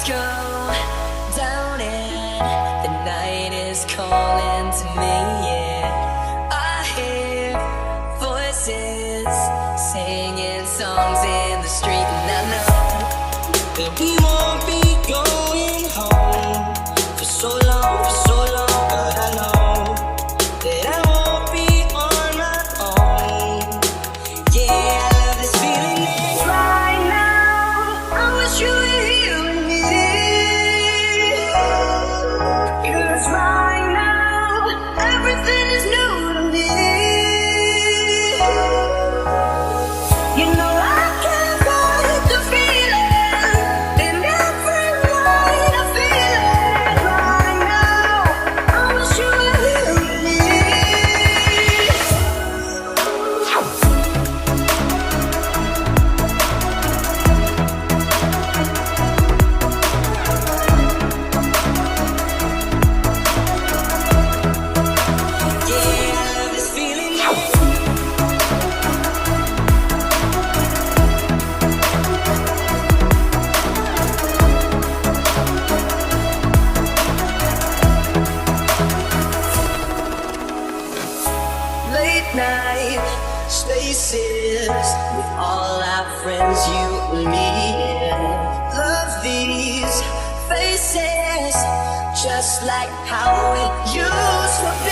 go down and the night is calling to me, yeah. I hear voices singing songs in the street, and I know that we won't be going home for so long, but I know that I won't be on my own. Yeah, I love this feeling. It's right now. I wish you were here with me. 'Cause right now, everything is new to me. You know I can't fight the feeling, and every night I feel it. Right now, I wish you were here with me. Yeah, I love this feeling. Late night spaces with all our friends, you and me. Love these faces, just like how it used to be.